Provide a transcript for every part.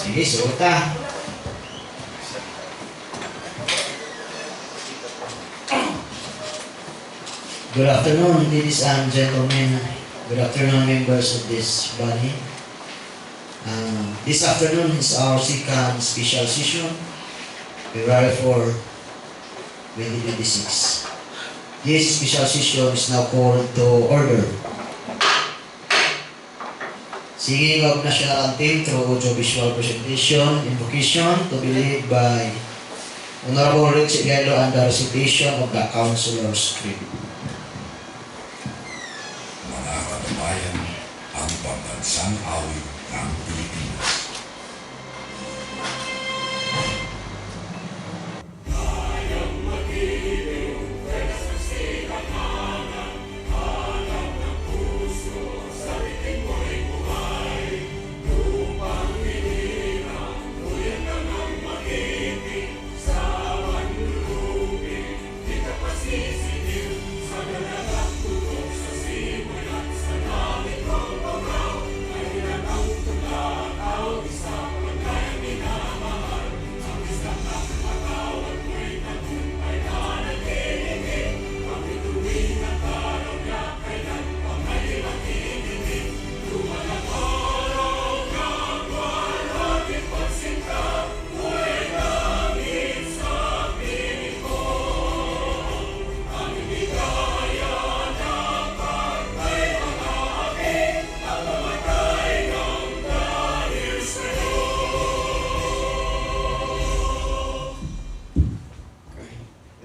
Sige, suot ah. Good afternoon, ladies and gentlemen. Good afternoon, members of this body. This afternoon is our second special session, February 4, 2026. This special session is now called to order. Singing of national anthem through audiovisual presentation, invocation to be led by Honorable Richie Gallo and the recitation of the Councilor's Creed. Mga kababayan, ang pambansang awit ng Pilipinas.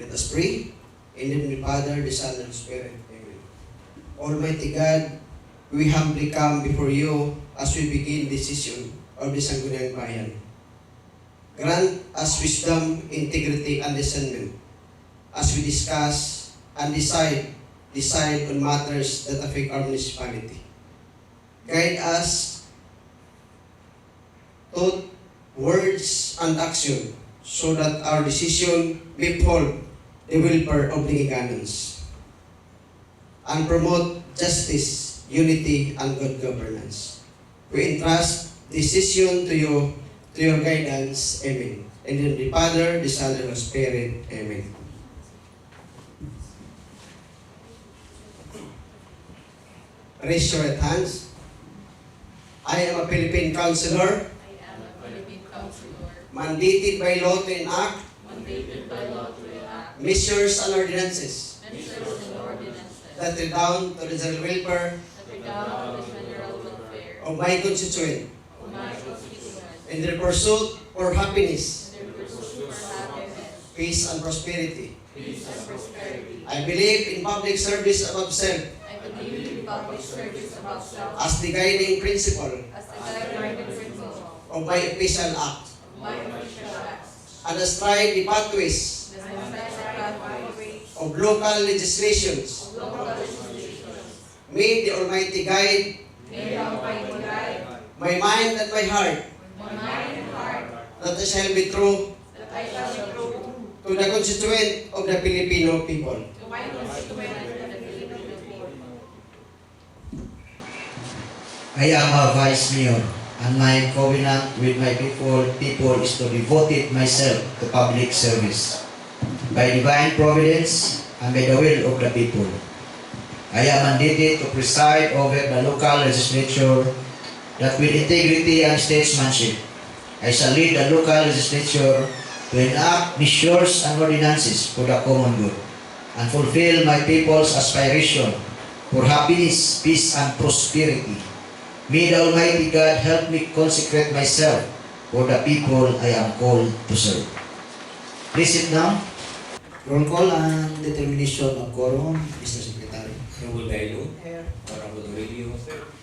Let us pray. In the name of the Father, the Son, and the Spirit. Amen. Almighty God, we humbly come before you as we begin this session of the Sangguniang Bayan. Grant us wisdom, integrity, and discernment as we discuss and decide on matters that affect our municipality. Guide us thought, words, and action so that our decision may uphold the welfare of the Higagnons and promote justice, unity, and good governance. We entrust this decision to you, to your guidance. Amen. And in the Father, the Son, and the Spirit. Amen. Raise your right hands. I am a Philippine councilor, mandated by law to enact measures and ordinances that redound to the general welfare of my constituent in their pursuit for happiness, peace, and prosperity. I believe in public service above self as the guiding principle of my official act, and astride the pathways of local legislations. May the Almighty guide my mind and my heart, that I shall be true to the constituent of the Filipino people. I am a vice mayor, and my covenant with my people is to devote myself to public service by divine providence and by the will of the people. I am mandated to preside over the local legislature that with integrity and statesmanship, I shall lead the local legislature to enact measures and ordinances for the common good and fulfill my people's aspiration for happiness, peace, and prosperity. May the Almighty God help me consecrate myself for the people I am called to serve. Please sit down. Roll call and determination of quorum, Mr. Secretary. Honorable Gailo, Honorable Aurelio,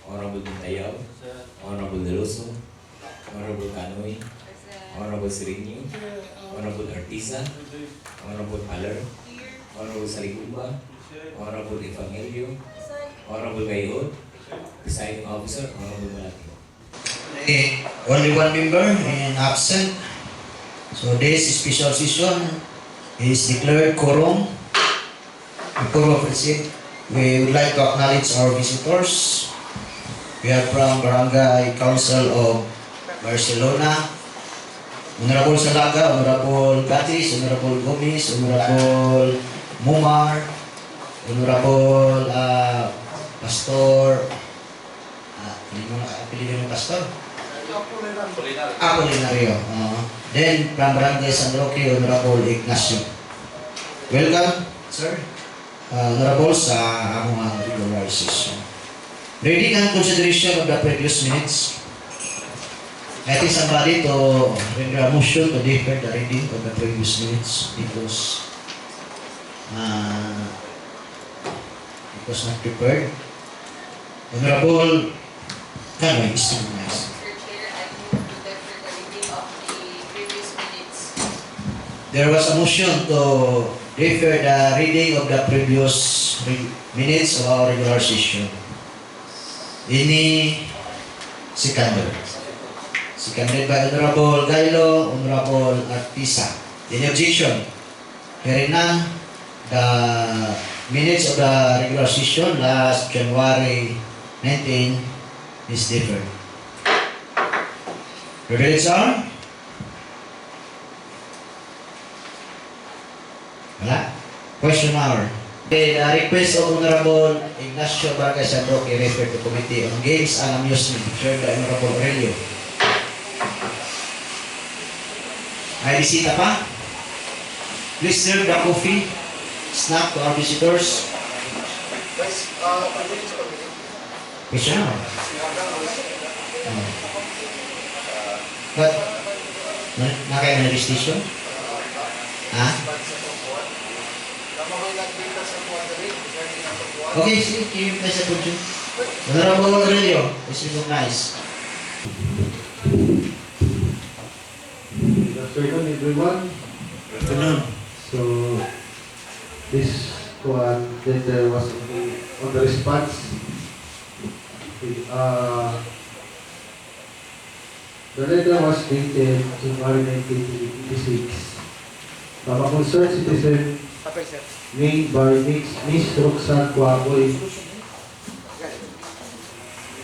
Honorable Buntayaw, Honorable Deloso, Honorable Canoy, Honorable Sereno, Honorable Artiza, Honorable Haller, Honorable Sarigumba, Honorable Evangelio, Honorable Gayod, Presiding Officer, Honorable Malaki. Only one member and absent. So this special session is declared quorum. Before we proceed, we would like to acknowledge our visitors. We are from Barangay Council of Barcelona, Honorable Salaga, Honorable Gatis, Honorable Gomez, Honorable Mumar, Honorable Pastor, pili mo Pastor? Apolinario. Then, from Barangay San Roque, Honorable Ignacio. Welcome, sir. Honorable sa among regular session. Reading and consideration of the previous minutes. I think somebody to render a motion to defer the reading of the previous minutes because it was not prepared. Honorable Kanoy, is still nice. Mr. Chair, I move to defer the reading of the previous minutes. There was a motion to defer the reading of the previous minutes of our regular session. Any seconder? Seconded by Honorable Gailo, Honorable Artisa. Any objection? Hearing none, the minutes of the regular session last January 19 is deferred. Ready, sir? Wala? Question hour. The request of Honorable Ignacio Barangay San Roque referred to Committee on Games and Amusement, shared by Honorable Aurelio. May bisita pa? Please serve the coffee, snack to our visitors. Question hour. But, nakaya na station? Ha? Okay, sige, give me sa pudyo. Honorable Aurelio, is recognized. Good afternoon, everyone. Ganun. So, this one letter was on the response. The letter was dated January 1986 from a concerned citizen made by Miss Roxanne Quaboy.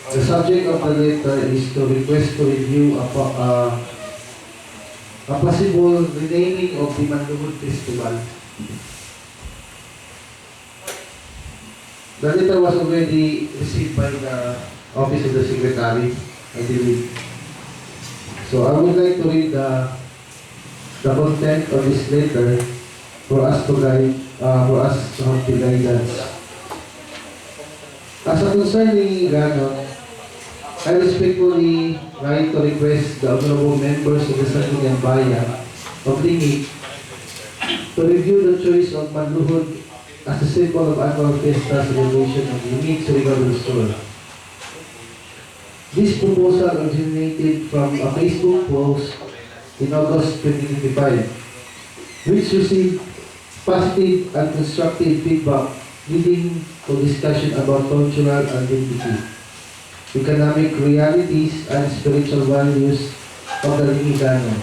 The subject of the letter is to request to review a possible renaming of the Manduhod Festival. The letter was already received by the Office of the Secretary, I believe. So I would like to read the content of this letter for us to have the guidance. As a concerning ganon, I respectfully write to request the honorable members of the Sangguniang Bayan of Lingig to review the choice of Manduhod as a symbol of annual fiesta celebration of unique Surigao Sur. This proposal originated from a Facebook post in August 2025, which received positive and constructive feedback leading to discussion about cultural identity, economic realities, and spiritual values of the Lingigano.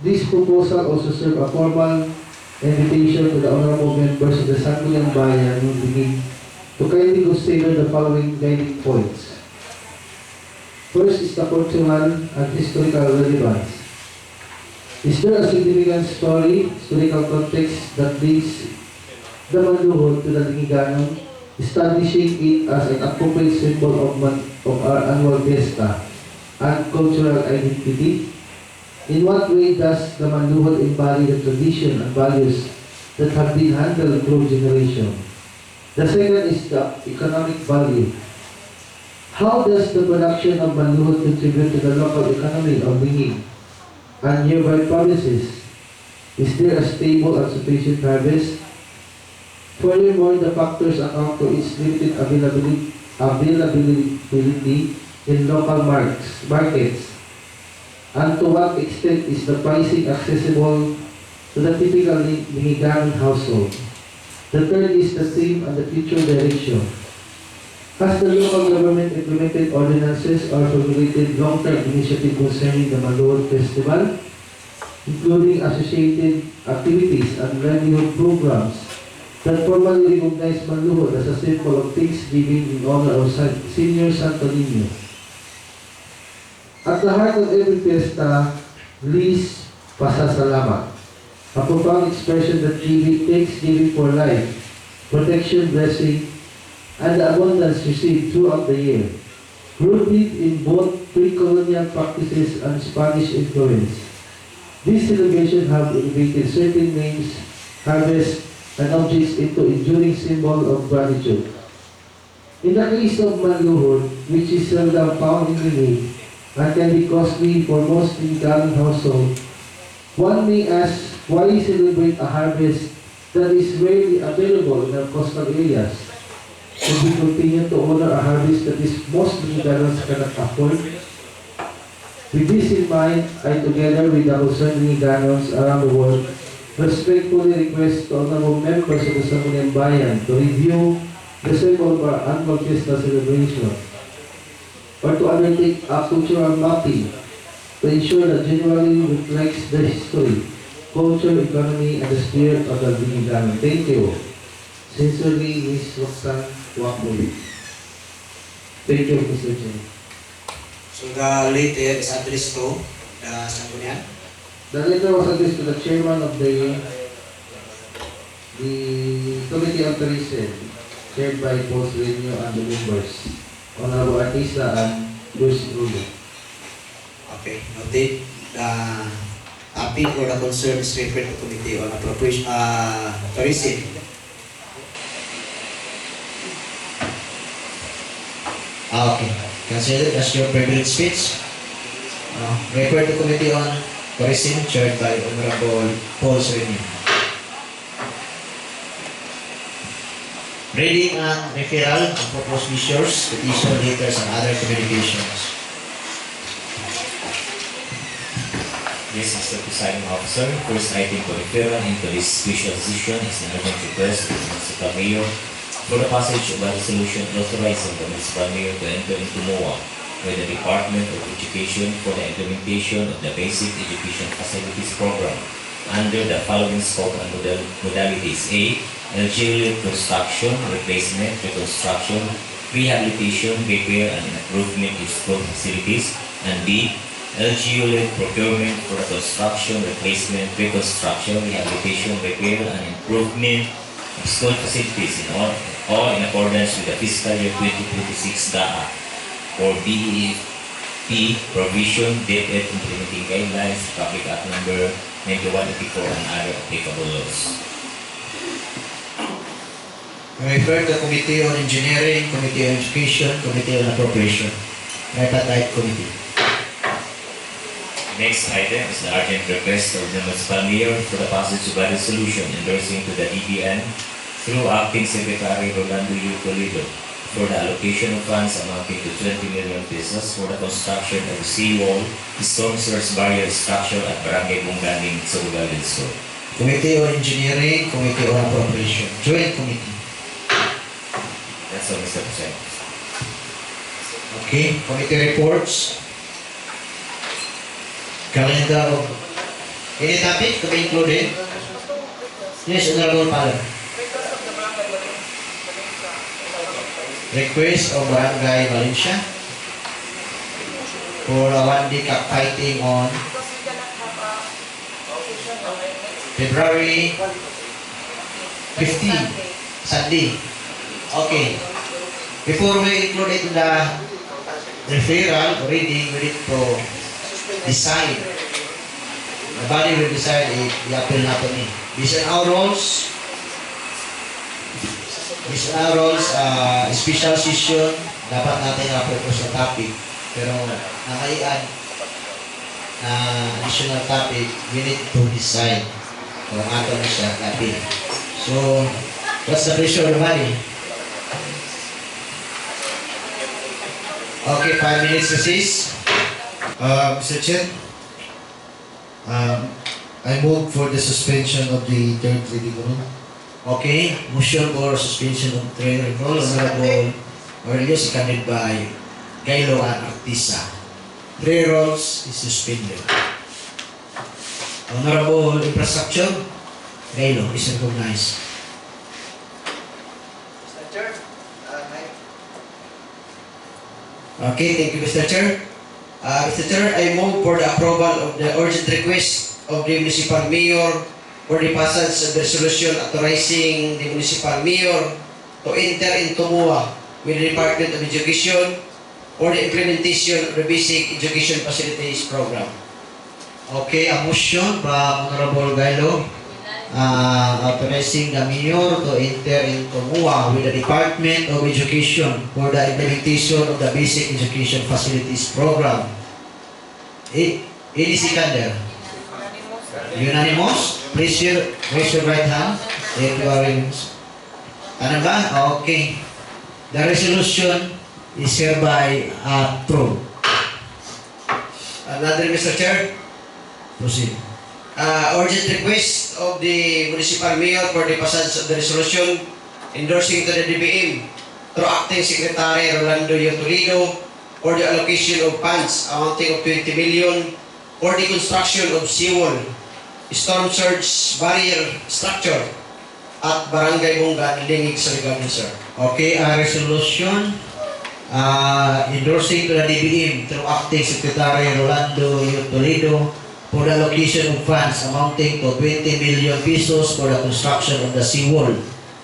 This proposal also served a formal invitation to the honorable members of the Sangguniang Bayan of Lingig to kindly consider the following guiding points. First is the cultural and historical relevance. Is there a significant historical context that links the Manduhod to the Lingigano, establishing it as an appropriate symbol of our annual fiesta and cultural identity? In what way does the Manduhod embody the tradition and values that have been handled through generations? The second is the economic value. How does the production of Manduhod contribute to the local economy of Lingig and nearby provinces? Is there a stable and sufficient harvest? Furthermore, the factors account for its limited availability in local markets. And to what extent is the pricing accessible to the typical Lingiganon household? The third is the theme and the future direction. Has the local government implemented ordinances or formulated long-term initiatives concerning the Manduhod Festival, including associated activities and livelihood programs that formally recognize Manduhod as a symbol of thanksgiving in honor of Senior Santo Niño? At the heart of every fiesta lies pasasalamat, a profound expression that takes giving for life, protection, blessing, and the abundance received throughout the year. Rooted in both pre-colonial practices and Spanish influence, these celebrations have elevated certain names, harvests, and objects into enduring symbol of gratitude. In the case of manluhod, which is seldom found in the need and can be costly for most incoming households, one may ask why celebrate a harvest that is rarely available in our coastal areas? Should we continue to honor a harvest that is most Nicaragans cannot afford? With this in mind, I, together with the concerned Nicaragans around the world, respectfully request to honorable members of the Sangguniang Bayan to review the cycle of our annual fiesta celebration, or to undertake a cultural mapping to ensure that genuinely reflects the history, culture, economy, and the spirit of the Biniganon. Thank you. Sincerely, Ms. Roxanne Wakuli. Thank you, Mr. Chair. So the letter is addressed to the Sangguniang. The letter was addressed to the chairman of the Committee on Tourism, chaired by Paul Sereno and the members, Honorable Artista and Luis Rulo. Okay, noted. The topic or the concern is referred to Committee on Appropriation, Tourism. Okay. Consider as your favorite speech. Refer to Committee on Tourism, chaired by Honorable Paul Sereno. Reading and referral of proposed measures, petition, letters, and other communications. Yes, Mr. Presiding Officer, first item for referral into this special session is an urgent request of the Municipal Mayor for the passage of a resolution authorizing the Municipal Mayor to enter into MOA with the Department of Education for the implementation of the Basic Education Facilities Program under the following scope and modalities: A. LGU construction, replacement, reconstruction, rehabilitation, repair, and improvement of school facilities, and B. LGU-led procurement for the construction, replacement, reconstruction, rehabilitation, repair, and improvement of school facilities all in accordance with the fiscal year 2026 GAA or DEP provision, dated implementing guidelines, Public Act number 9184, and other applicable laws. Refer to Committee on Engineering, Committee on Education, Committee on Appropriation. Tripartite Committee. Next item is the urgent request of the Municipal Mayor for the passage of a resolution endorsing to the DBN through Acting Secretary Rolando U. Toledo for the allocation of funds amounting to 20 million pesos for the construction of seawall, storm surge barrier structure at Barangay Bunganing, Surigao del Sur. Committee on Engineering, Committee on Appropriation. Joint Committee. That's all, Mr. President. Okay, committee reports. Calendar of any topic to be included? Yes, Honorable Father. Request of Barangay Valencia for a one-day cockfighting on February 15, Sunday. Okay. Before we include it in the referral reading, we need to decide. The body will decide if i-appeal natin eh. These are our roles. These are our roles. Special session. Dapat natin na-propose yung topic. Pero nakaian na additional topic, we need to decide kung ato na siya i-appeal. So, what's the pressure of the body? Okay, 5 minutes recess. Mr. Chair, I move for the suspension of the third reading rule. Okay, motion for suspension of third reading rule. Honorable Aurelio, seconded by Gailo and Artisa. 3 rules is suspended. Honorable Infrastructure, Gailo is recognized. Mr. Chair, Okay, thank you, Mr. Chair. Mr. Chair, I move for the approval of the urgent request of the municipal mayor for the passage of the resolution authorizing the municipal mayor to enter into MOA with the Department of Education for the implementation of the Basic Education Facilities Program. Okay, a motion by Honorable Gailo authorizing the mayor to enter into MOA with the Department of Education for the implementation of the Basic Education Facilities Program. Any seconder? Unanimous? Please raise your right hand if you are in. Ano ba? Okay. The resolution is hereby approved. Another, Mr. Chair? Proceed. Urgent request of the municipal mayor for the passage of the resolution endorsing to the DBM through Acting Secretary Rolando U. Toledo for the allocation of funds amounting of 20 million for the construction of seawall, storm surge barrier structure at Barangay Bungan, Lingig, Surigao, sir. Okay, a resolution endorsing to the DBM through Acting Secretary Rolando U. Toledo for the allocation of funds amounting to 20 million pesos for the construction of the seawall,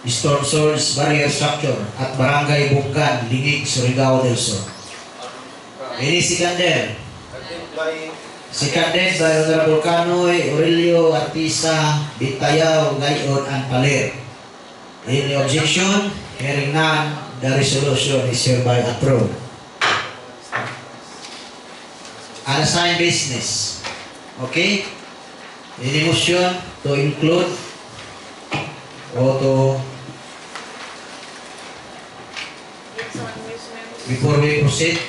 storm surge barrier structure at Barangay Bungan, Lingig, Surigao del Sur. Any seconder? Seconded by Honorable Canoy, Aurelio, Artisa, Bitayaw, Gayon, and Paler. Any objection? Hearing none, the resolution is hereby approved. Unassigned business. Okay? Any motion to include or to before we proceed?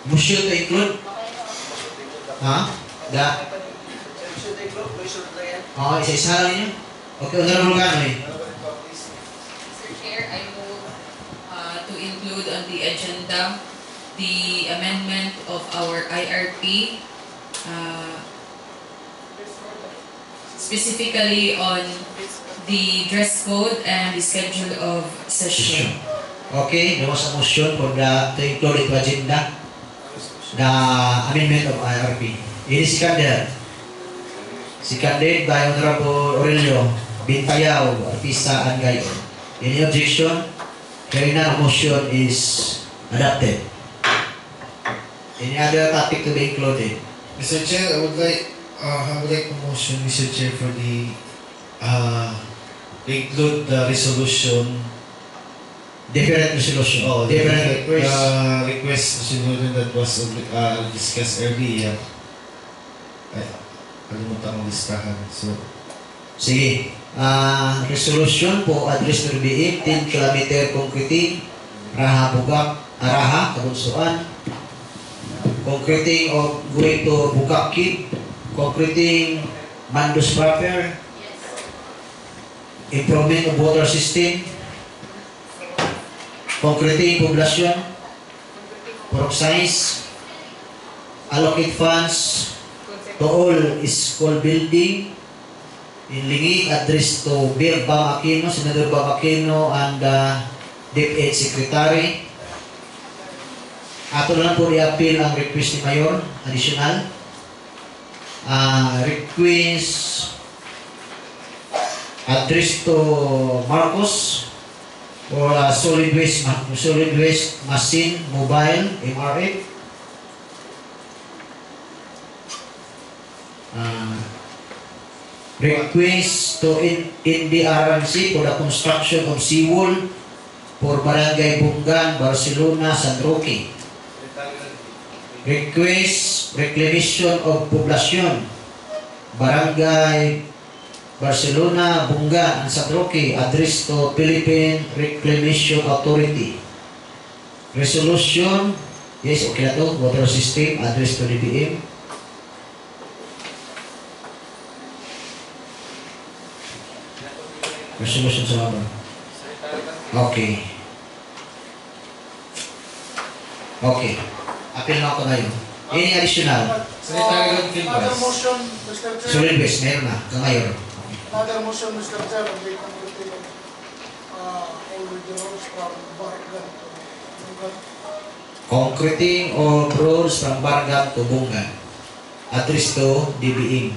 Motion to include? Isa-isa lang yun. Okay, Honorable Canoy. Mr. Chair, I move to include on the agenda the amendment of our IRP, specifically on the dress code and the schedule of session. Okay, there was a motion for to include into agenda the amendment of IRP. It is seconded. Seconded by Honorable Aurelio, Bintayaw, Artisa, and Gayon. Any objection? Hearing none, motion is adopted. Any other topic to be included? Mr. Chair, I would like a motion, Mr. Chair, for the include the resolution. Different resolution. Different request. Request resolution that was discussed earlier. Kalimutan kong listahan. So, Sige. Resolution po address to BM 10 km concreting Raha Bugak, Araha, Kabunsuan. Concreting of going to Bukak Kip. Concreting Mandus proper. Improvement of water system. Concreting population. Work size. Allocate funds to all school building in Lingig, address to Mayor Bam Aquino, Senator Bam Aquino, and DepEd Secretary. Ato lang po i-appeal ang request ni Mayor, additional. Request address to Marcos for solid waste machine, mobile, MRF. Request to NDRMC for the construction of seawall for Barangay Bungan, Barcelona, San Roque. Request reclamation of population Barangay Barcelona, Bungan, and San Roque, address to Philippine Reclamation Authority. Resolution, yes, okay na to, water system, address to DBM. Resolution sa baba. Okay. Okay. Appeal na ako ngayon. Any additional? Another motion, Mr. Chair. Solid waste, meron na. Kamayor. Another motion, Mr. Chair. all the roads from Barangay to Bungan. Concreting all roads from Barangay to Bungan. Address to DBIM.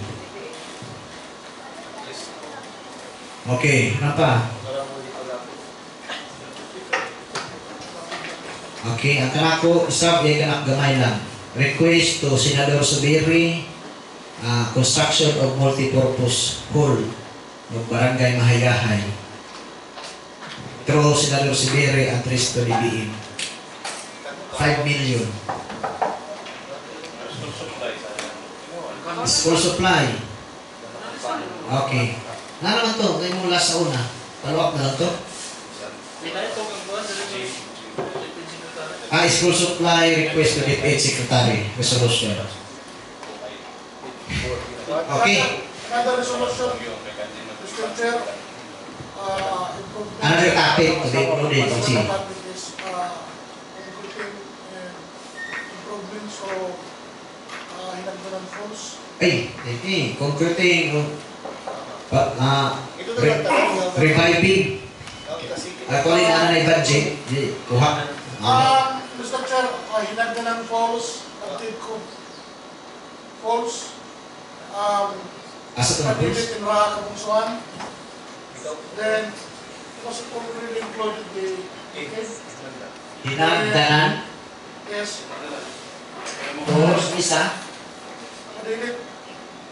Okay, ano pa? Okay, ang kanako, isab, yung kanak gamay lang. Request to Senador Subiri, construction of multipurpose hall ng Barangay Mahayahay. Through Senador Subiri, address to DBIM. 5 million. School supply. Okay. Na naman to, may mula sa una. Follow up na lang to. School supply request to DepEd Secretary. Resolution. Okay. Another resolution, Mr. Chair. Another topic to be included. Is improvements of Hinagdanan Falls. Concreting, reviving. Actually, na budget. Kuha. Mr. Chair, Hinagdanan Falls, Antico Falls, Asa ito na Falls? Panilit in Raha, Kabungsuan. Then, it was already included the Hinagdanan. yes, Falls, isa. Panilit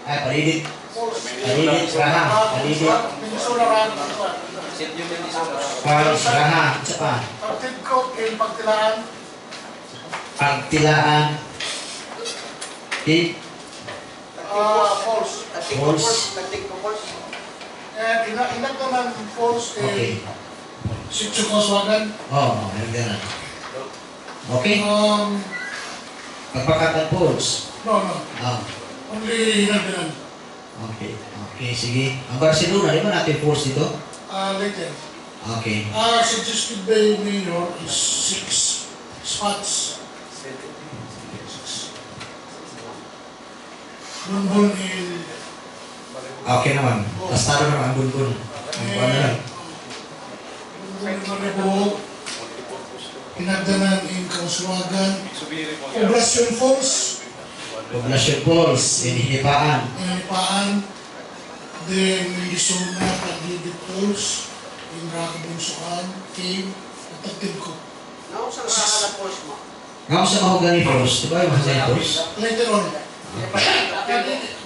Palidit. Falls. Palidit, Raha. Palidit. Minnesota Raha, Kabungsuan. Falls, Raha. Isa pa. Antico in Pagtilaan, Pagtilaan. Falls. Falls. And Hinagdanan Falls Okay. Sitio Kaswagan. Hinagdanan. Okay. Pagpakatan Falls. No. Only Hinagdanan. Okay. Okay, sige. Ang Barcelona, di ba natin Falls dito? Later. Okay. Suggested by Mayor is 6 spots. Bunbun in Okay naman. Basta naman ang bunbun. Ang buwan na lang. Bunbun in Maribo, Hinagdanan in Kauswagan, Poblacion Falls, Poblacion Falls, Hinipaan. Paan, then Minnesota, Pagdidit Falls, in Rakabungsuan, Cave, at Tagtilco. Nga sa Mahogany Falls, di ba yung Mahogany Falls? Later on.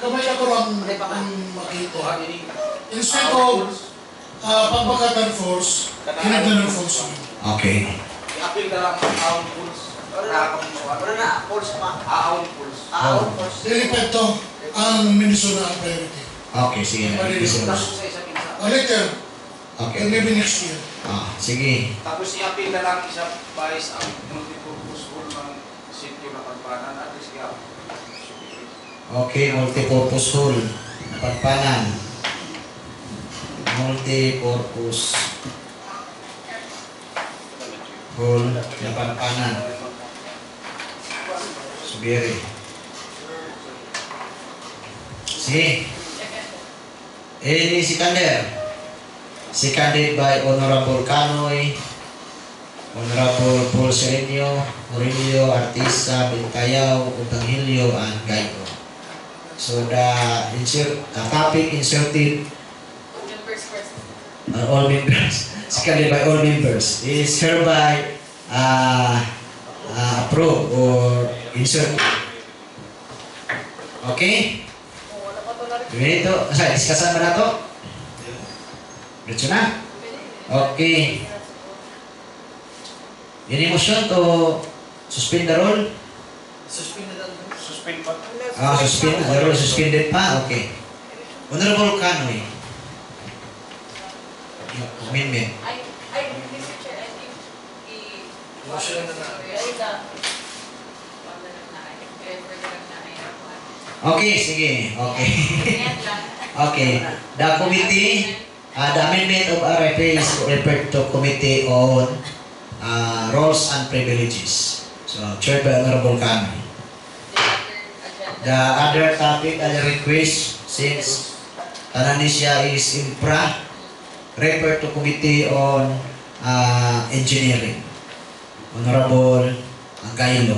Kamay na ko lang ang makita. Instead of Pagbakatan Falls, Hinagdanan Falls. Okay. Apil na lang ang Aon Falls. Wala na, Falls pa. Aon Falls. Aon Falls. Nilipad to ang Minnesota ang priority. Okay, sige. Tapos sa isa pinsa. Later, Okay. maybe next year. Sige. Tapos i-apil na lang isa vice ang multipurpose hall ng sitio na Pagpanan at least kaya. Okay, multipurpose hall. Pagpanan. Multipurpose hall na Pagpanan. Subiri. Sige. Ini seconded by Honorable Canoy, Honorable Paul Sereno, Murillo, Artista, Bintayao, Utangilio, and Gaico. So the topic inserted all members, seconded by all members, is hereby approved or inserted. Okay? Dito, discussion ba na to? Dito na? Okay. Any motion to suspend the rule? Suspend pa. Suspend. The rule suspended pa? Okay. Honorable Canoy. Amendment. Mr. Chair, I think Motion na Okay, sige. Okay. Okay. The committee, the amendment of RFA is referred to Committee on Roles and Privileges. So, chaired by Honorable Canoy. The other topic, other request, since Tananisya is infra, refer to Committee on Engineering. Honorable Angaylo.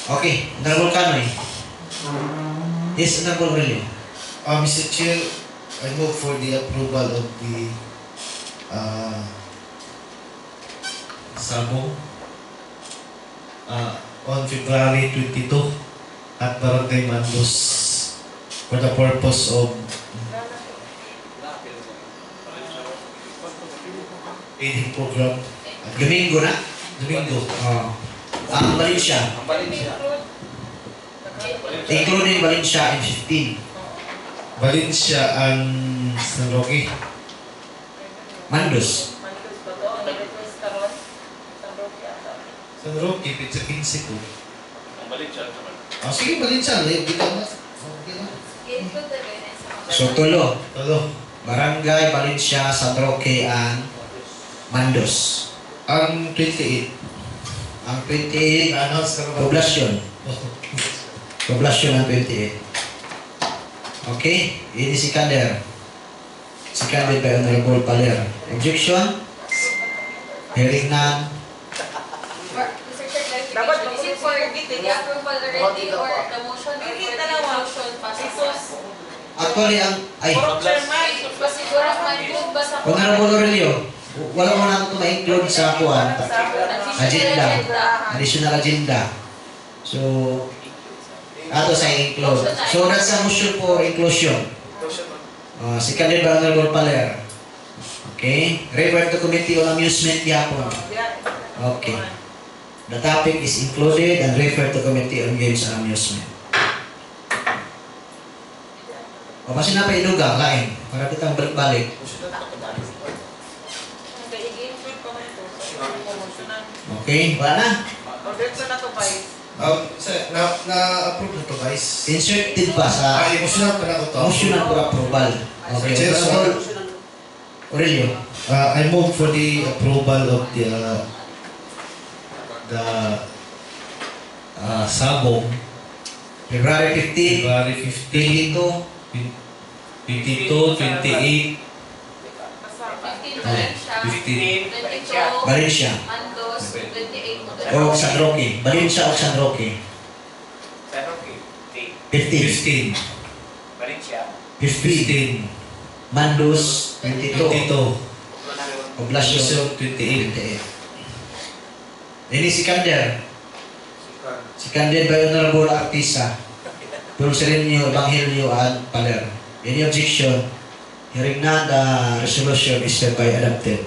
Okay, Honorable Canoy. Yes, Honorable Aurelio. Mr. Chair, I move for the approval of the Sabong on February 22 at Barangay Mandos for the purpose of aiding program. Domingo na? Domingo. Ang Valencia. Ang Valencia. Including Valencia in 15. Valencia and San Roque. Mandos. San Roque, pizza 15 po. Ang Valencia naman. Sige, Valencia. Bitaw na. Okay na. So, tulo. Tolo. Barangay Valencia, San Roque, and Mandos. Ang 28. Ang 28, Announce ka ba? poblasyon. Poblasyon ang 28. Okay, ini si Kader. Si Kader by Honorable Paler. Objection? Hearing none. Mr. Chair, clarification, is it for the approval already or the motion or for the motion passes? Actually, Pasiguro man move ba sa Honorable Aurelio, wala mo na ito ma-include sa kuwan. Agenda. Additional agenda. So, ato sa include. So, that's a motion for inclusion. Si Kader by Honorable Paler. Okay? Refer to Committee on Amusement yapon. Okay. The topic is included and refer to Committee on Games and Amusement. O kasi na pa inugang, lain. Para kitang balik-balik. Okay, wala na. Na-approve na to, guys. Inserted pa sa Emotional pa na ko to. motion for approval. Okay. Sir, Honorable Aurelio. I move for the approval of the Sabong February 15, February 15, 22, 28, 15 Valencia, 22 Valencia. Mandos, 28 O San Roque. Valencia o San Roque. San Roque. 15. 15, Valencia. 15. Mandos, 22. 22, Poblasyon, 28. 28. Ini si Kander. Si Kander by Honorable Artisa. Pulserenyo, Evangelio, and Paler. Any objection? Hearing none, the resolution is hereby adopted.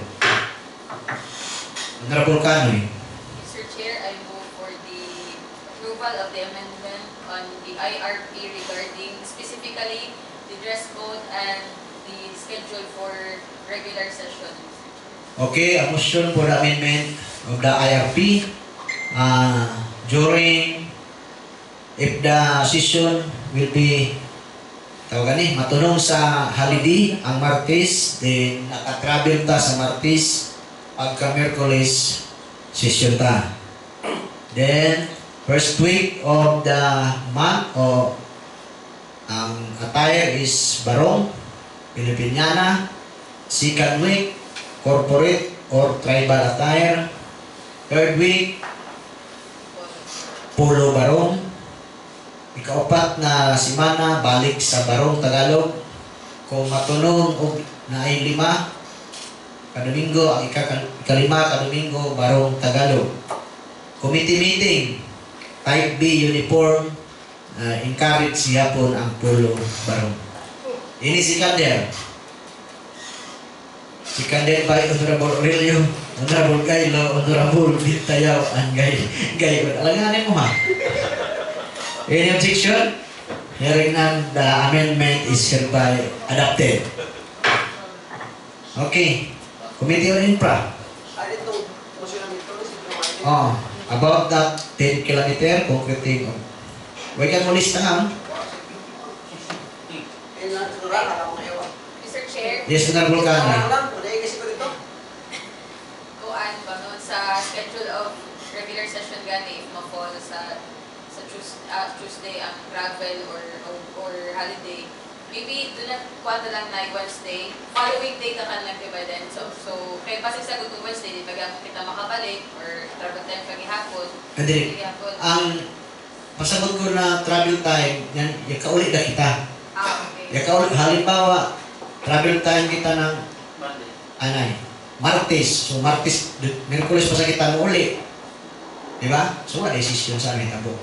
Honorable Canoy. Mr. Chair, I move for the approval of the amendment on the IRP regarding specifically the dress code and the schedule for regular session. Okay, a motion for the amendment of the IRP. During, if the session will be matunong sa holiday ang Martes, then nakatravel ta sa Martes, pagka Merkulis, session ta. Then, first week of the month, ang attire is barong, Filipiniana. Second week, corporate or tribal attire. Third week, polo barong. Ikaapat na simana, balik sa barong Tagalog. Kung matunong o na ay 5, kadomingo, ang ikalima, kadomingo, barong Tagalog. Committee meeting, type B uniform, encourage siyapon ang polo barong. Ini si Kander. Si Kander by Honorable Aurelio, Honorable Kailo, Honorable Bintayaw, and Gay. Alanganin mo ha. Any objection? Hearing none, the amendment is hereby adopted. Okay. Committee on Infra. About that 10 kilometer concreting. Huwag kang mulis na Mr. Chair, Yes, Honorable Canoy. kuan bangon sa schedule of regular session gani if ma-fall sa Tuesday ang travel or holiday maybe do not kuha lang na Wednesday, following day ka lang diba din. So kaya pasig sa kung Wednesday, di ba kita makabalik or travel time paghihapon. Hindi. Paghihapon. Ang pasabot ko na travel time, yan, yakaulit na kita. Okay. Yakaulit, halimbawa, travel time kita ng Martes. So Martes, Miyerkules pa sa kita mo uli. Diba? So wala decision sa amin tabo.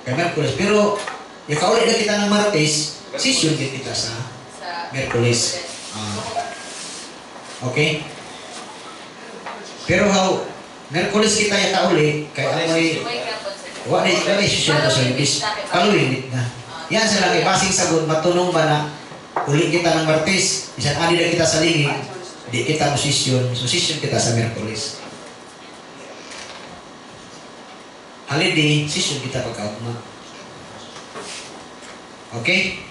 Kaya Miyerkules. Pero, yakaulit na kita ng Martes, session din kita sa Miyerkules. Okay? Pero how, Miyerkules kita yakauli, kaya amoy, wala session ko sa ibis. Paluin na. Yan sa laki, basing sagot, matunong ba na uli kita ng Martes, isang ani na kita sa lingig, di kita mo session, so session kita sa Miyerkules. Holiday, session kita pagkaugma. Okay?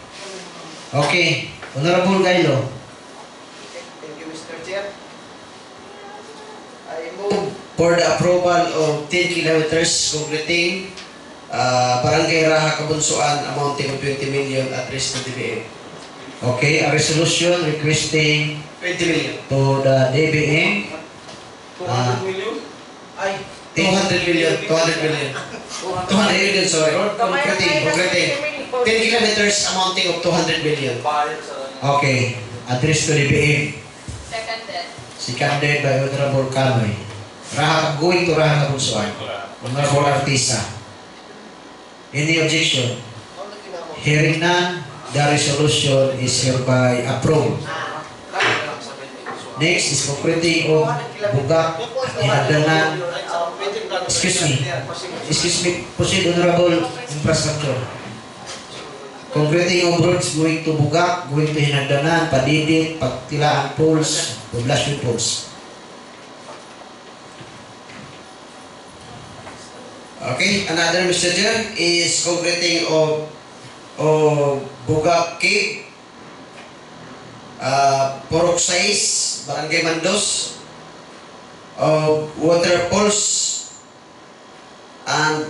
Okay. Honorable Gailo. Thank you, Mr. Chair. I move For the approval of 10 kilometers completing Barangay Raha Kabunsuan amounting of 20 million at risk to DBM. Okay, a resolution requesting 20 million. to the DBM 200 million? Ay, 200 million, 200 million, sorry. Completing 10 kilometers amounting of 200 million. bayad sa kanya. Okay, address to DBM. Seconded. Seconded by Honorable Kanoy. Going to Raha Kabunsuan. Honorable Artisa. Any objection? Hearing none, the resolution is hereby approved. Next is concreting of Bugak Hinagdanan. Excuse me, proceed Honorable Infrastructure. Concreting of roads going to Bugak, going to Hinagdanan, Padidit, Pagtilaan Pools, Poblacion Pools. Okay, another Mr. Chair is concreting of Bugak Cave, Porok Sais, Barangay Mandos, of water pools and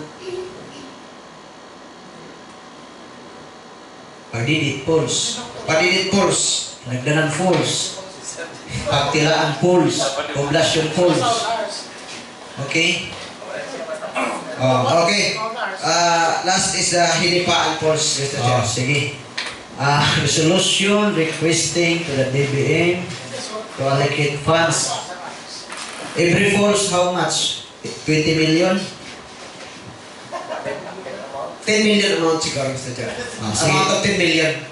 Padidit Pools, Nagdanan Falls, Pagtilaan Pools, Poblacion Pools. Okay? Okay. Last is the Hinipaan Falls, Mr. Chair. Sige. Resolution requesting to the DBM to allocate funds. Every falls, how much? 20 million? 10 million amount siguro, Mr. Chair. Amount of 10 million.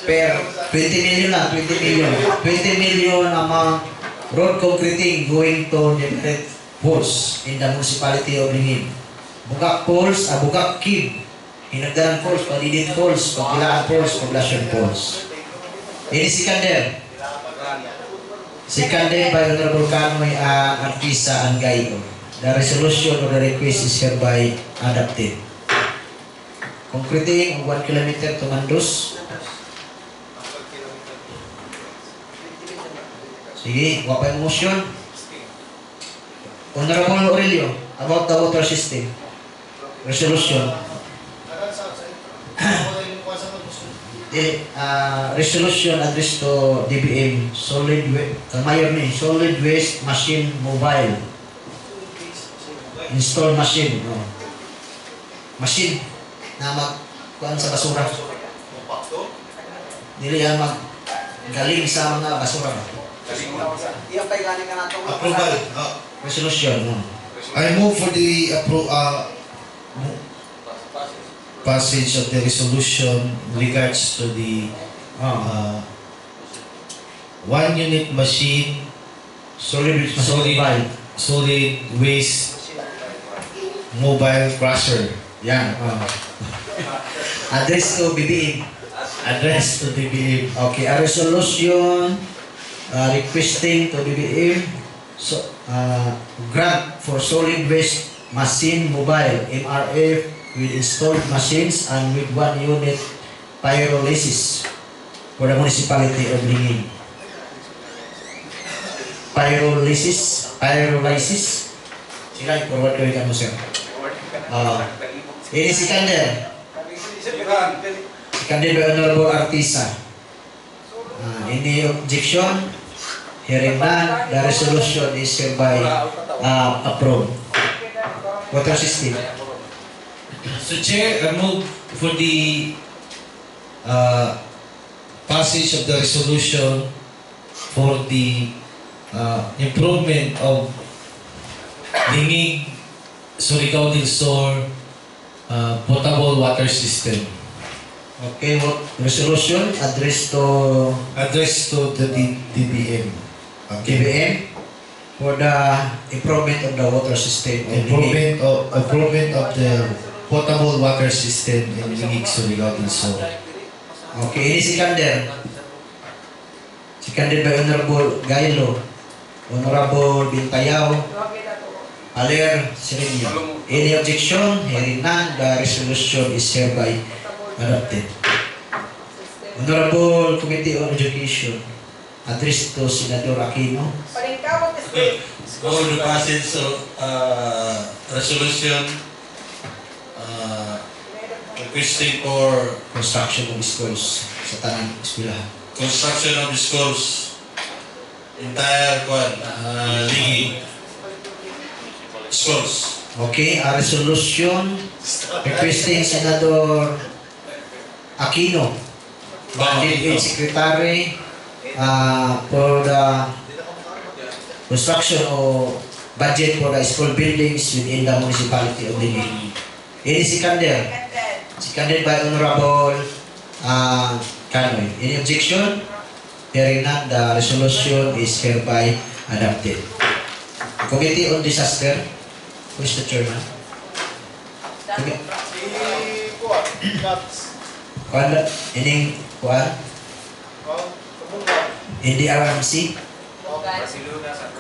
Per 20 million lang, 20 million. 20 million amount road concreting going to different falls in the municipality of Lingid. Bugak Falls, Bugak Cave, Hinagdanan Falls, Padidit Falls, Pagtilaan Falls, Poblacion Falls. Ini sikander. Seconded by Honorable Kanoy Artisa and Gayo. The resolution of the request is hereby adopted. Concreting 1 kilometer to Mandos. Sige, wapay motion. Honorable Aurelio, about the water system. Resolution. Resolution addressed to DBM, solid waste machine mobile. Install machine. No. Machine na magkuhan sa basura. Dili yan galing sa mga basura. Approval. Resolution. No. I move for the passage of the resolution regards to the 1 unit machine Solid waste mobile crusher. Yan. Address to BBM. Address to DBM. Okay, a resolution requesting to BBM grant for solid waste machine mobile MRF with installed machines and with 1 unit pyrolysis for the municipality of Lingid. Pyrolysis. Sila i-forward ko yung sir. Ini si Kander. Seconded by Honorable Artisa. Any objection? Hearing none, the resolution is hereby approved. Water system. So Chair, I move for the passage of the resolution for the improvement of Lingig, Surigao del Sur potable water system. Okay, what resolution addressed to The DBM. TBM for the improvement of the water system. Improvement of the potable water system in Lingig, Surigao del Sur. Okay, ini seconded. Seconded by Honorable Gailo, Honorable Bintayaw, Aler Sereno. Any objection? Hearing none, the resolution is hereby adopted. Honorable Committee on Education, address to Senador Aquino. For the passage of resolution requesting for Construction of schools sa tanang eskwelahan. construction of schools entire Lingig schools. Okay, a resolution requesting Senador Aquino, DepEd Secretary, for the construction of budget for the school buildings within the municipality of Lingig. Any seconded? Seconded by Honorable Canoy. Any objection? Hearing none, the resolution is hereby adopted. Committee on Disaster, who is the chairman? Kuan, ining kuan? NDRMC?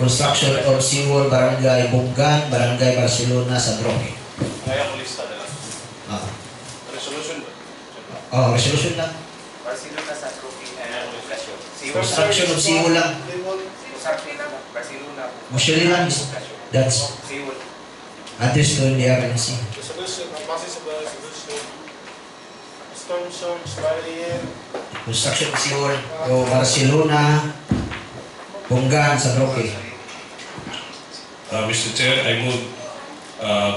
Construction of seawall, Barangay Bungan, Barangay Barcelona, San Roque. Resolution lang. Barcelona sa trophy and education. Construction of seawall lang. Barcelona. Usually lang, that's Seawall. address to NDRMC. Resolution, ang basis of the resolution. Storm surge, barrier, Construction of seawall, o Barcelona, Bungan, San Roque. Mr. Chair, I move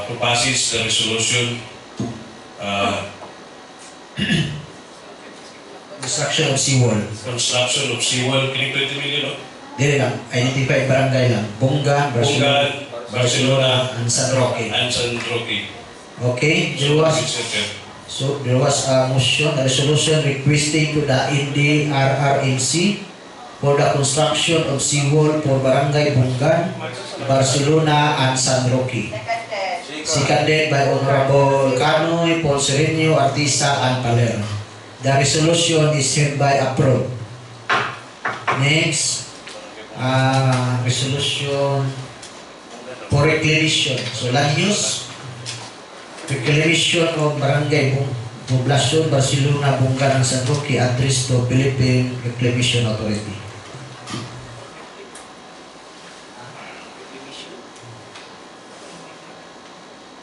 to passage the resolution Construction of seawall. construction of seawall, 20 million, Dili lang, identify barangay lang. Bungan, Barcelona, Barcelona, and San Roque. and San Roque. Okay, there was, Mr. Chair. so there was a motion, a resolution requesting to the NDRRMC for the construction of seawall for Barangay Bungan, Barcelona, and San Roque. Seconded by Honorable Canoy, Paul Sereno, Artisa, and Paler. The resolution is hereby approved. Next, resolution for reclamation. So, land use, reclamation of Barangay Poblacion, Barcelona, Bungan, and San Roque, address to Philippine Reclamation Authority.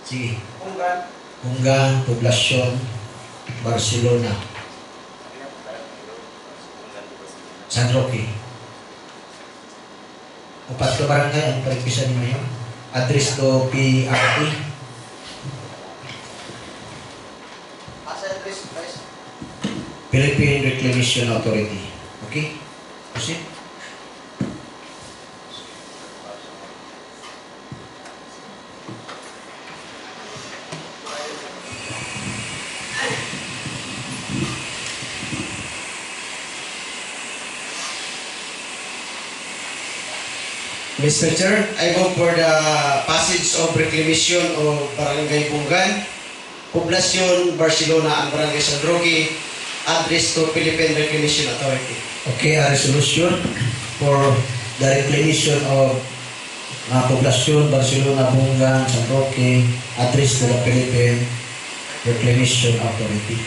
Sige. Bungan, Poblacion, Barcelona, San Roque. Upat ka barangay ang pagkisan ni Mayor. Address to PRT. Philippine Reclamation Authority. Okay? Proceed. Mr. Chair, I move for the passage of reclamation of Barangay Bungan, Poblacion, Barcelona, and Barangay San Roque, address to Philippine Reclamation Authority. Okay, a resolution for the reclamation of Poblacion, Barcelona, Bungan, San Roque, address to the Philippine Reclamation Authority.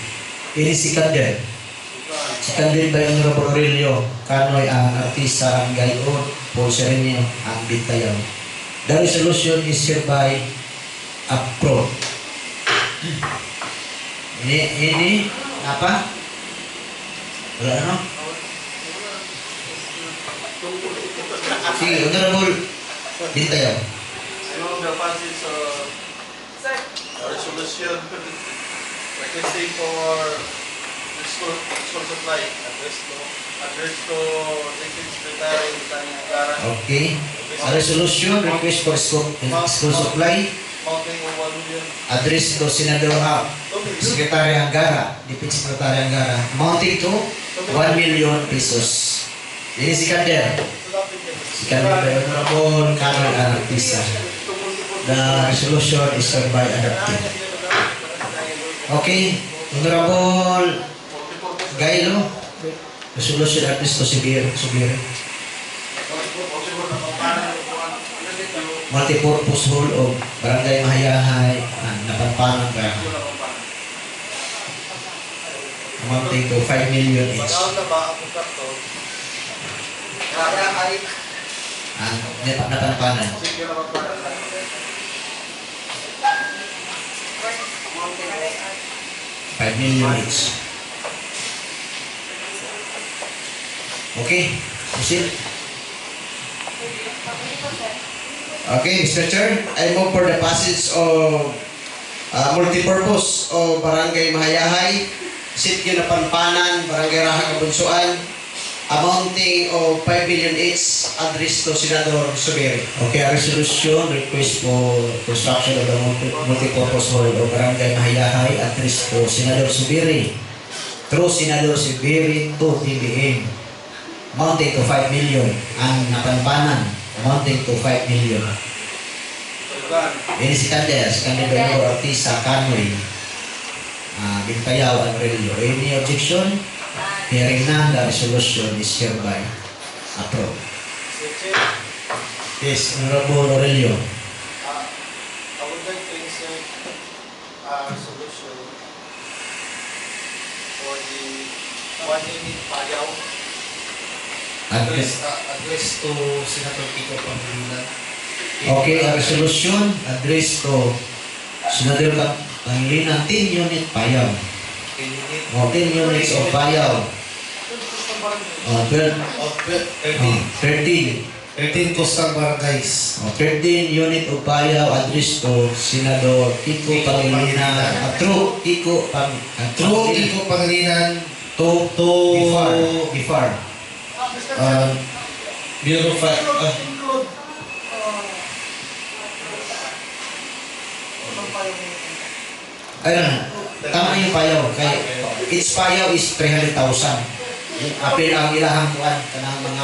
It is seconded. Seconded by Honorable Aurelio Canoy, ang Artisa, ang Gayon, Paul Sereno, ang Bintayaw. The resolution is hereby approved. Ini apa? Wala na, no? Sige, Honorable Bintayaw. I move the passage of resolution requesting for school supply address to District Secretary Tanya Angara. Okay. A resolution, request for school supply, Mounting of 1 million. address to Senador Secretary Angara, Deputy Secretary Angara, amounting to 1 million pesos. Ini si Kader. Si Kader by Honorable Carol Artisa. The resolution is hereby adopted. Okay, Honorable Gailo, resolution address to Subir. Multi-purpose hall of Barangay Mahayahay, Napanpanang Barangay. Amounting to 5 million each. Napanpanan. 5 million each. Okay, proceed. Okay, Mr. Chair, I move for the passage of multipurpose of Barangay Mahayahay, Sitio Napanpanan, Barangay Raha Kabunsuan, amounting of 5 million each, address to Senador Subiri. Okay, a resolution request for construction of the multipurpose hall of Barangay Mahayahay, address to Senador Subiri, through Senador Subiri to TBM, amounting to 5 million, and Napanpanan, amounting to 5 million. Ini si Kader Benur Artisa Kanoy, Bintayaw and Relio. Any objection? Hearing none, the resolution is hereby approved. Yes, Honorable Aurelio. I would like to insert a resolution for the 1 unit Payaw. Address to Senator Kiko Pangilinan. Okay, a resolution addressed to Senador Pangilinan, 10 unit Payaw. 10 units of Payaw. 13 coastal barangays. 13 unit of Payaw addressed to Senador Kiko Pangilinan. True Kiko Pangilinan to Gifar. Bureau Ayun, tama yung Payaw. Kaya, each Payaw is 300,000. Apil ang ilahang kuwan kanang mga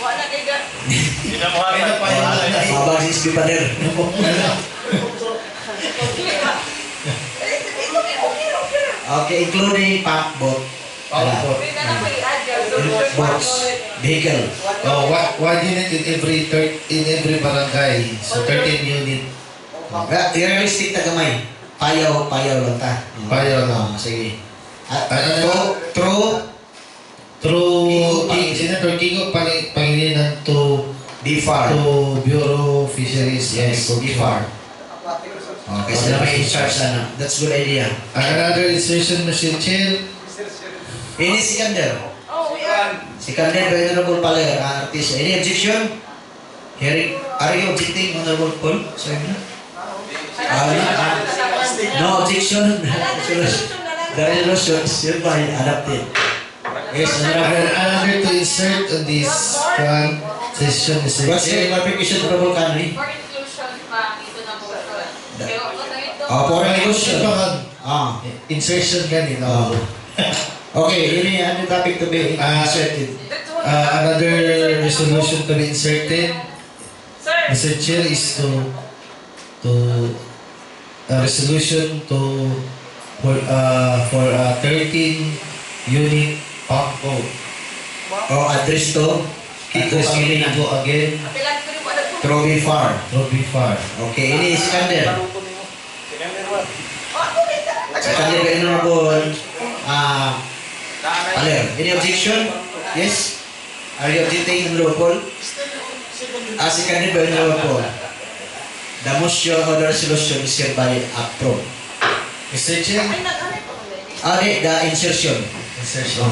Wala kay ga. mabang si Spipader. Okay, including pakbot. Wait na lang may address. Box, vehicle. One unit in every barangay. So 13 unit. Realistic na gamay. Payaw lang ta. Payaw lang. Sige. Through Senator Kiko Pangilinan to DFAR. to Bureau of Fisheries. Yes, DFAR. Okay, sila may in-charge sana. That's good idea. Another insertion, Mr. Chair. Ini si Kander. Oh, we are. Si Kander, Honorable Paler, artist. Any objection? Hearing, are you objecting, Honorable Paul? Sorry na. No objection. The resolution is hereby adopted. Yes, Honorable. Another to insert on this one session, Mr. What's the Chair. clarification, Honorable Kanoy? For inclusion pa, ito na motion. Pero ano ito? For inclusion. Insertion ganito. Okay, ini ano topic to be inserted. Another resolution to be inserted, Sir, Mr. Chair, is to a resolution for 13 unit pump boat. Address to Kiko Address Pangilinan. Kiko again, pilan ko rin wala po. Troby Farm. Robby Farm. Okay, ini si Kander. Oh, kita. Si Kander, Honorable Paler. Any objection? Yes? Are you objecting, Honorable Paul? Si Kander, Honorable Paul. The motion or the resolution is hereby approved. Mr. Chair, Ay, nag-alay pa kami. The insertion. Insertion.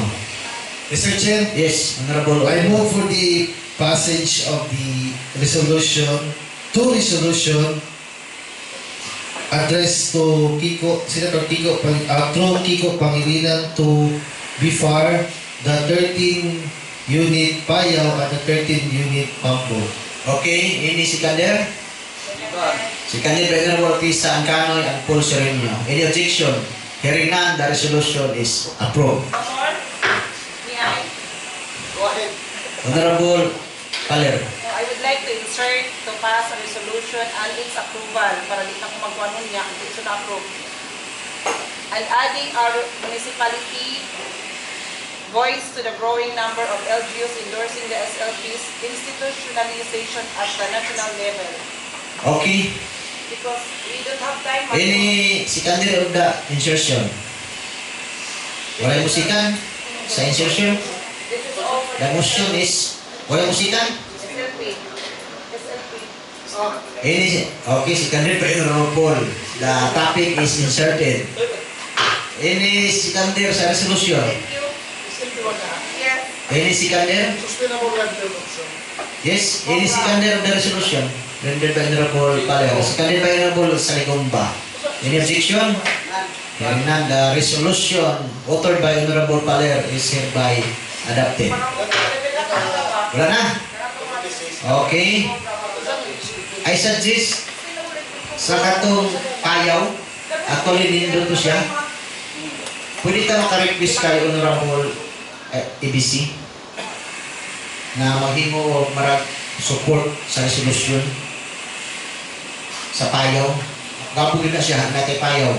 Mr. Chair, Yes, Honorable. I move for the passage of the resolution, two resolution addressed to Senator through Kiko Pangilinan to BIFAR, the 13-unit Payaw at the 13-unit Pampo. Okay, ini Sikander. Sikander by Honorable Tisa Ancanoy and Paul Sereno. Any objection? Hearing none, the resolution is approved. Go ahead. Honorable Paler. I would like to insert to pass a resolution and its approval para di na ko magkuhanon niya kung ito na-approve. And adding our municipality voice to the growing number of LGUs endorsing the SLP's institutionalization at the national level. Okay. Because we don't have time. Ini Sikander of the insertion. Wala musikan sa insertion. This is all for The motion is wala musikan. SLP. SLP. Ini okay, Sikander by Honorable Paul. The topic is inserted. Ini Sikander sa resolution. Thank you. Yes. Ini Sikander. Sustainable land development. Yes, ini Sikander of the resolution. Rendered by Honorable Paler. Sikander by Honorable Saligomba. Any objection? Hearing none, the resolution authored by Honorable Paler is hereby adopted. Wala na? Okay. I suggest sa katong payaw, actually nindot to siya. Pwede ka makarequest kay Honorable ABC na maghimo o marag support sa resolution sa payaw. Gabugin na siya na kay payaw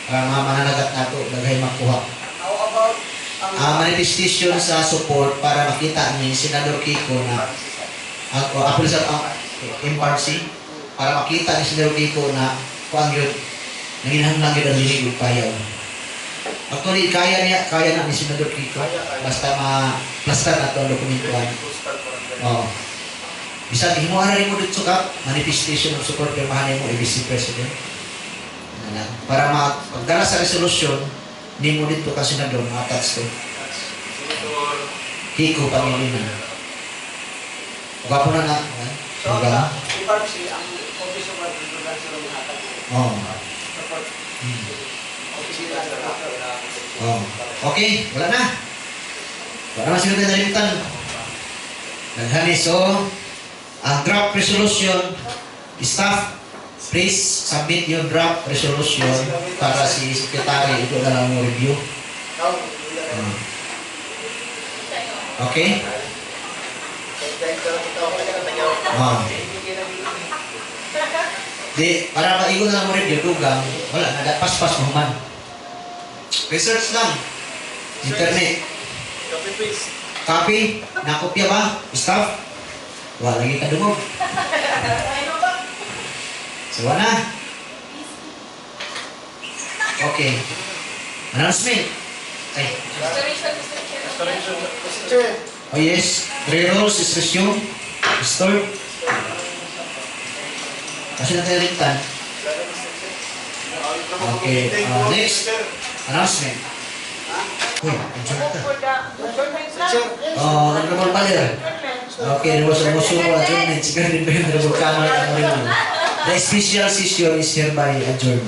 para mananagat nato daghay makuha. How about Manifestation sa support para makita ni Senador Kiko na apil sa MRC para makita ni Senador Kiko na kuang yun nanginahanglan yun ang linig payaw. Actually, kaya na ni Senador Kiko basta ma-plastar na ito ang dokumentuhan. Oh. Bisa himuan rin mo dito ka manifestation of support pirmahan mo ABC President. Para pagdala sa resolution, ni mo dito ka Senador ma-attach to. Kiko Pangilinan. Gwapo na na. so Diba? MRC ang office of agriculture ng hatag. Oh. Support. Office nila sa Oh. Okay, wala na. Wala na sila nalimutan. Naghani, so, ang draft resolution, staff, please submit your draft resolution para si Secretary ito na lang mo review. Okay? Di, para maigo na lang mo review, dugang, wala, pas-pas mo man. Research lang. Internet. Copy paste. Copy? Nakopya ba? Staff? Wala lagi ka dumog. So, wala. Okay. Announcement. Ay. Restoration, Mr. Chair. Mr. Chair. Oh yes. 3 rules is resumed. Restored. Kasi nataliligtan. Okay. Next. Announcement. Uy, adjournment For the adjournment na. Honorable Paler. Okay, there was a motion for adjournment. Sige rin ba yung Honorable Kamal at Moreno. The special session is hereby adjourned.